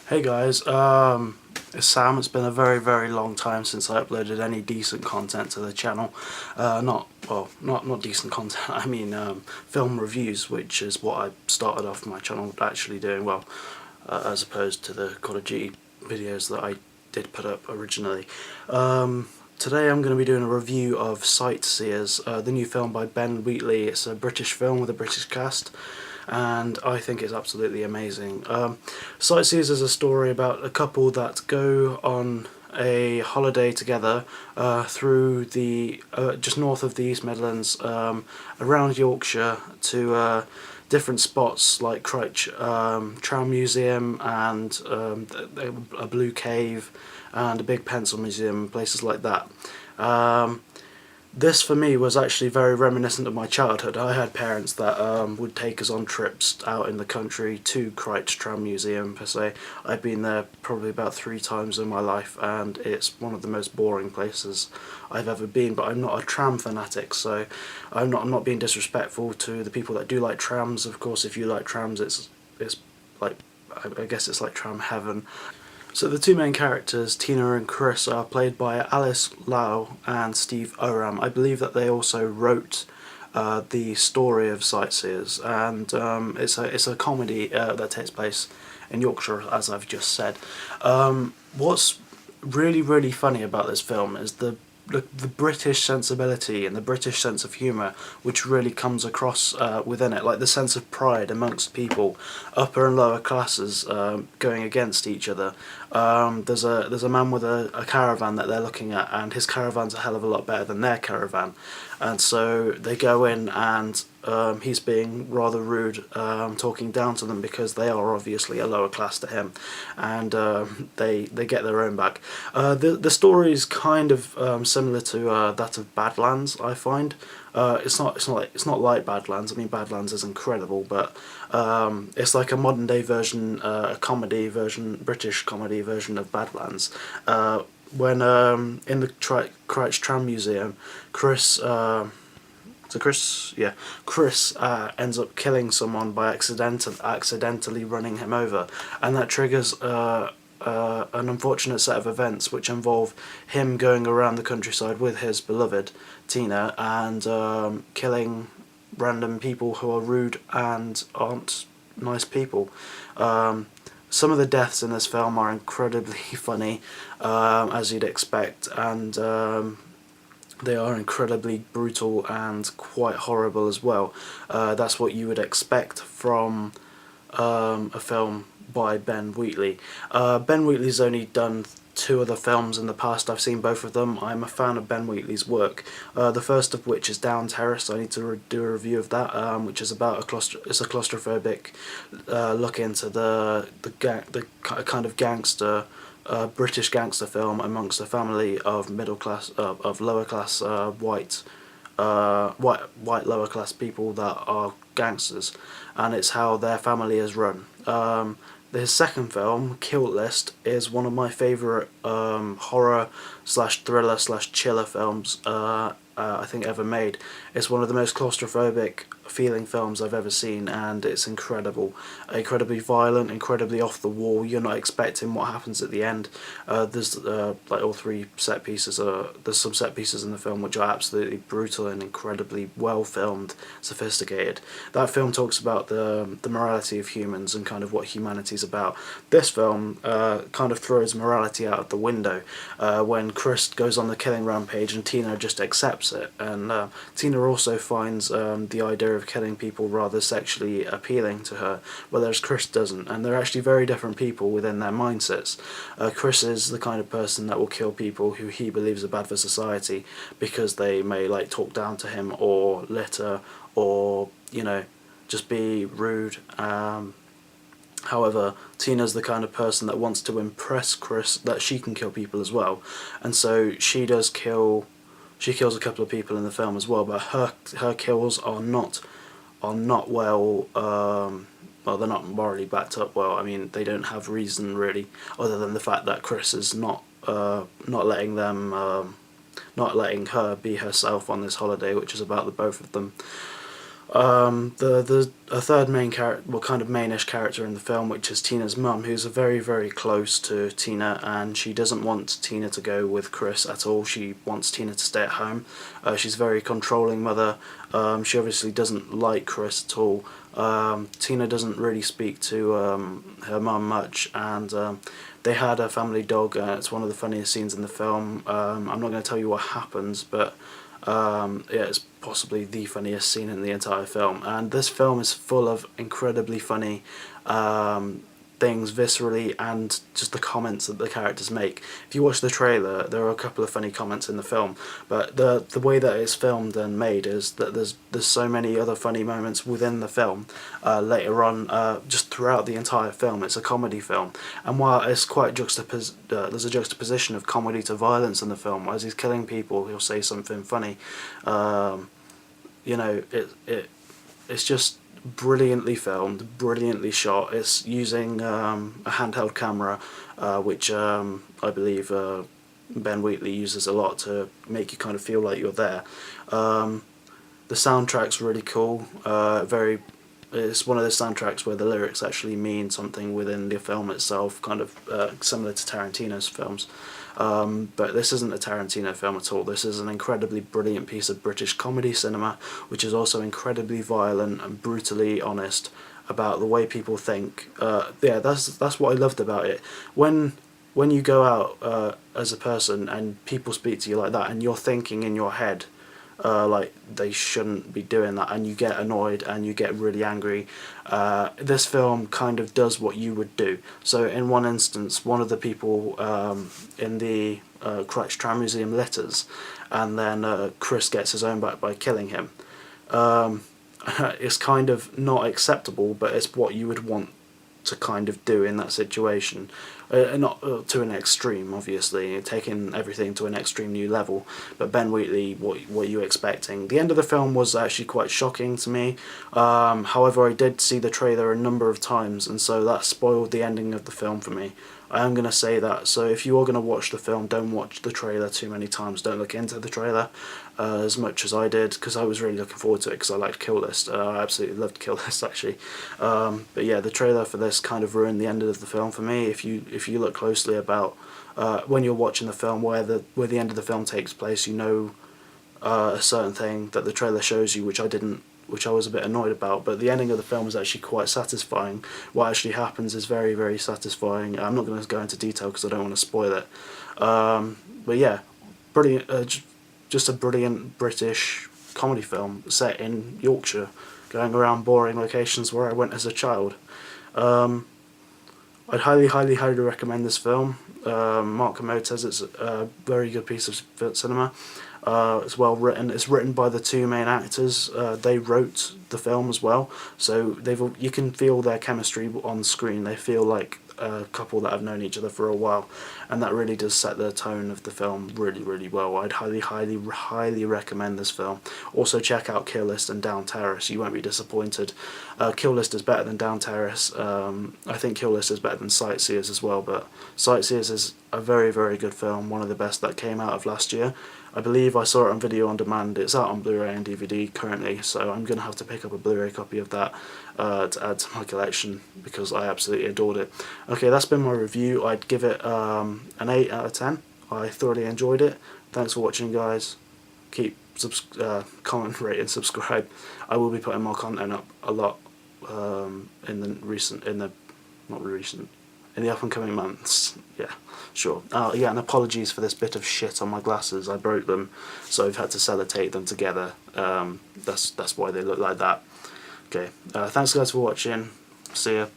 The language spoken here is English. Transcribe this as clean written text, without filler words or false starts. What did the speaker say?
Hey guys, it's Sam. It's been a very long time since I uploaded any decent content to the channel. Not decent content, I mean film reviews, which is what I started off my channel actually doing, as opposed to the Call of Duty videos that I did put up originally. Today I'm going to be doing a review of Sightseers, the new film by Ben Wheatley. It's a British film with a British cast, and I think it's absolutely amazing. Sightseers is a story about a couple that go on a holiday together through the just north of the East Midlands, around Yorkshire, to different spots like Crich Tram Museum and a Blue Cave and a big pencil museum, places like that. This for me was actually very reminiscent of my childhood. I had parents that would take us on trips out in the country to Crich Tram Museum per se. I've been there probably about 3 times in my life, and it's one of the most boring places I've ever been. But I'm not a tram fanatic, so I'm not being disrespectful to the people that do like trams. Of course, if you like trams, it's like, I guess it's like tram heaven. So the two main characters, Tina and Chris, are played by Alice Lau and Steve Oram. I believe that they also wrote the story of Sightseers, and it's a comedy that takes place in Yorkshire, as I've just said. What's really funny about this film is the British sensibility and the British sense of humour, which really comes across within it, like the sense of pride amongst people, upper and lower classes going against each other. There's a man with a caravan that they're looking at, and his caravan's a hell of a lot better than their caravan, and so they go in, and he's being rather rude, talking down to them because they are obviously a lower class to him, and they get their own back. The story is kind of similar to that of Badlands, I find. It's not like Badlands. I mean, Badlands is incredible, but it's like a modern day version, a comedy version, British comedy version of Badlands. When in the Crich Tram Museum, Chris ends up killing someone by accidentally running him over, and that triggers an unfortunate set of events which involve him going around the countryside with his beloved Tina and killing random people who are rude and aren't nice people. Some of the deaths in this film are incredibly funny, as you'd expect, and they are incredibly brutal and quite horrible as well. That's what you would expect from a film by Ben Wheatley. Ben Wheatley's only done 2 other films in the past. I've seen both of them. I'm a fan of Ben Wheatley's work. The first of which is Down Terrace. I need to do a review of that, which is about it's a claustrophobic look into the kind of gangster, British gangster film amongst a family of middle class, of lower class white lower class people that are gangsters, and it's how their family is run. His second film, Kill List, is one of my favourite horror slash thriller slash chiller films I think ever made. It's one of the most claustrophobic feeling films I've ever seen, and it's incredibly violent, incredibly off the wall. You're not expecting what happens at the end. There's like all 3 set pieces. There's some set pieces in the film which are absolutely brutal and incredibly well filmed, sophisticated. That film talks about the morality of humans and kind of what humanity's about. This film kind of throws morality out of the window when Chris goes on the killing rampage and Tina just accepts it, and Tina also finds the idea of killing people rather sexually appealing to her, whereas Chris doesn't, and they're actually very different people within their mindsets. Chris is the kind of person that will kill people who he believes are bad for society because they may like talk down to him or litter or, you know, just be rude. However, Tina's the kind of person that wants to impress Chris that she can kill people as well, and so she kills a couple of people in the film as well, but her kills are not well, well, they're not morally backed up well. I mean, they don't have reason really, other than the fact that Chris is not letting her be herself on this holiday, which is about the both of them. The a third main character, well, kind of mainish character in the film, which is Tina's mum, who's very, very close to Tina, and she doesn't want Tina to go with Chris at all. She wants Tina to stay at home. She's a very controlling mother. She obviously doesn't like Chris at all. Tina doesn't really speak to her mum much, and they had a family dog. It's one of the funniest scenes in the film. I'm not going to tell you what happens, but yeah, it's possibly the funniest scene in the entire film, and this film is full of incredibly funny things viscerally, and just the comments that the characters make. If you watch the trailer, there are a couple of funny comments in the film, but the way that it's filmed and made is that there's so many other funny moments within the film later on, just throughout the entire film. It's a comedy film, and while it's quite there's a juxtaposition of comedy to violence in the film. As he's killing people, he'll say something funny. You know, it's just brilliantly filmed, brilliantly shot. It's using a handheld camera, which I believe Ben Wheatley uses a lot to make you kind of feel like you're there. The soundtrack's really cool. It's one of those soundtracks where the lyrics actually mean something within the film itself, kind of similar to Tarantino's films. But this isn't a Tarantino film at all. This is an incredibly brilliant piece of British comedy cinema, which is also incredibly violent and brutally honest about the way people think. Yeah, that's what I loved about it. When you go out as a person and people speak to you like that, and you're thinking in your head, like they shouldn't be doing that, and you get annoyed and you get really angry, this film kind of does what you would do. So in one instance, one of the people in the Crutch Tram Museum litters, and then Chris gets his own back by killing him. It's kind of not acceptable, but it's what you would want to kind of do in that situation. Not to an extreme, obviously, taking everything to an extreme new level, but Ben Wheatley, what are you expecting? The end of the film was actually quite shocking to me. However, I did see the trailer a number of times, and so that spoiled the ending of the film for me. I am going to say that, so if you are going to watch the film, don't watch the trailer too many times. Don't look into the trailer as much as I did, because I was really looking forward to it, because I liked Kill List. I absolutely loved Kill List, actually. But yeah, the trailer for this kind of ruined the end of the film for me. If you look closely about when you're watching the film, where the end of the film takes place, you know a certain thing that the trailer shows you, which I didn't, which I was a bit annoyed about, but the ending of the film is actually quite satisfying. What actually happens is very, very satisfying. I'm not going to go into detail because I don't want to spoil it. But yeah, brilliant, just a brilliant British comedy film set in Yorkshire, going around boring locations where I went as a child. I'd highly, highly, highly recommend this film. Mark Kermode says it's a very good piece of cinema. It's well written. It's written by the two main actors. They wrote the film as well, so you can feel their chemistry on screen. They feel like a couple that have known each other for a while, and that really does set the tone of the film really, really well. I'd highly, highly, highly recommend this film. Also check out Kill List and Down Terrace. You won't be disappointed. Kill List is better than Down Terrace. I think Kill List is better than Sightseers as well, but Sightseers is a very, very good film, one of the best that came out of last year. I believe I saw it on video on demand. It's out on Blu-ray and DVD currently, so I'm going to have to pick up a Blu-ray copy of that to add to my collection, because I absolutely adored it. Okay, that's been my review. I'd give it an 8 out of 10. I thoroughly enjoyed it. Thanks for watching, guys. Keep comment, rate and subscribe. I will be putting more content up a lot in the up and coming months. Yeah, sure. Yeah, and apologies for this bit of shit on my glasses. I broke them, so I've had to sellotape them together. That's why they look like that. Okay, thanks guys for watching. See ya.